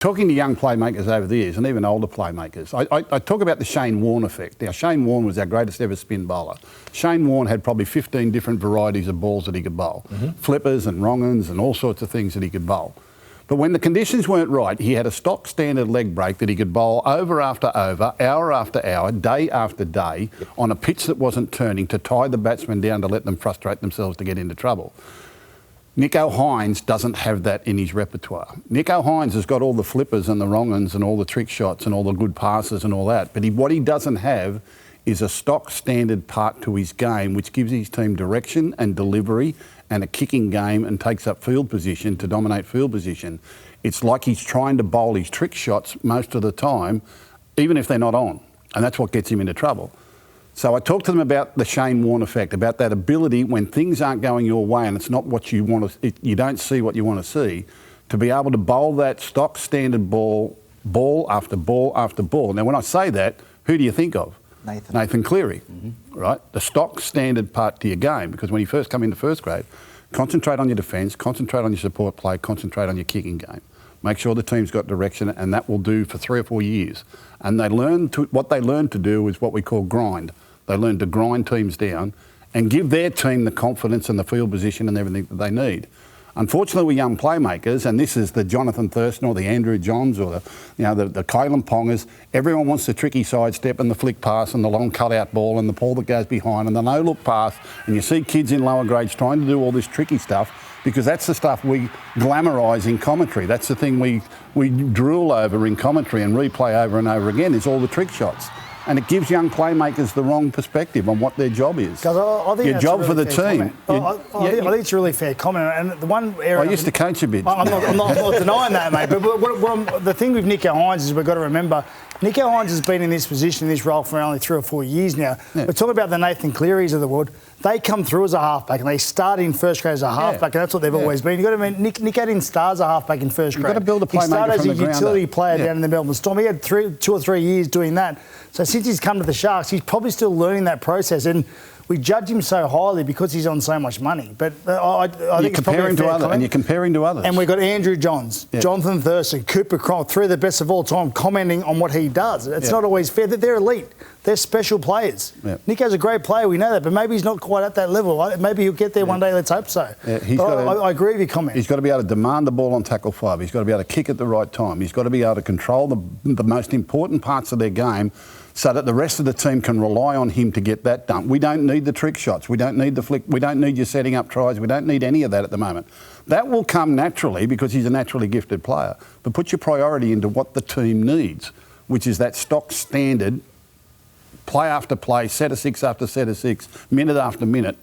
Talking to young playmakers over the years, and even older playmakers, I talk about the Shane Warne effect. Now, Shane Warne was our greatest ever spin bowler. Shane Warne had probably 15 different varieties of balls that he could bowl. Flippers and wrong-uns and all sorts of things that he could bowl. But when the conditions weren't right, he had a stock standard leg break that he could bowl over after over, hour after hour, day after day, on a pitch that wasn't turning to tie the batsmen down to let them frustrate themselves to get into trouble. Nicho Hines doesn't have that in his repertoire. Nicho Hines has got all the flippers and the wrong-uns and all the trick shots and all the good passes and all that, but what he doesn't have is a stock standard part to his game which gives his team direction and delivery and a kicking game and takes up field position to dominate field position. It's like he's trying to bowl his trick shots most of the time, even if they're not on, and that's what gets him into trouble. So I talked to them about the Shane Warne effect, about that ability when things aren't going your way and it's not what you want to, you don't see what you want to see, to be able to bowl that stock standard ball, ball after ball after ball. Now, when I say that, who do you think of? Nathan Cleary, right? The stock standard part to your game, because when you first come into first grade, concentrate on your defence, concentrate on your support play, concentrate on your kicking game. Make sure the team's got direction, and that will do for 3 or 4 years. And what they learn to do is what we call grind. They learn to grind teams down and give their team the confidence and the field position and everything that they need. Unfortunately, we're young playmakers, and this is the Jonathan Thurston or the Andrew Johns or the Kalen Pongers. Everyone wants the tricky sidestep and the flick pass and the long cut-out ball and the ball that goes behind and the no-look pass. And you see kids in lower grades trying to do all this tricky stuff because that's the stuff we glamorise in commentary. That's the thing we drool over in commentary and replay over and over again is all the trick shots. And it gives young playmakers the wrong perspective on what their job is. I think your job for the team. I think it's a really fair comment. And the one area I used to coach a bit. I'm not denying that, mate. But the thing with Nicho Hines is we've got to remember, Nicho Hines has been in this position, in this role for only 3 or 4 years now. Yeah. We're talking about the Nathan Clearys of the world. They come through as a halfback and they start in first grade as a halfback, and that's what they've always been. You've got to remember, Nicho didn't start as a halfback in first grade. You've got to build a playmaker from the ground up. He started as a utility player down in the Melbourne Storm. He had 2 or 3 years doing that. So since he's come to the Sharks, he's probably still learning that process. And we judge him so highly because he's on so much money. But I think it's probably a fair comment. And you're comparing to others. And we've got Andrew Johns, Jonathan Thurston, Cooper Cronk, 3 of the best of all time, commenting on what he does. It's not always fair. They're elite. They're special players. Nicho's a great player, we know that, but maybe he's not quite at that level. Maybe he'll get there one day, let's hope so. I agree with your comment. He's got to be able to demand the ball on tackle 5. He's got to be able to kick at the right time. He's got to be able to control the most important parts of their game so that the rest of the team can rely on him to get that done. We don't need the trick shots. We don't need the flick. We don't need you setting up tries. We don't need any of that at the moment. That will come naturally because he's a naturally gifted player. But put your priority into what the team needs, which is that stock standard play after play, set of 6 after set of 6, minute after minute,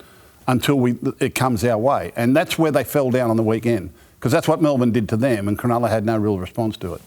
until it comes our way. And that's where they fell down on the weekend, because that's what Melbourne did to them, and Cronulla had no real response to it.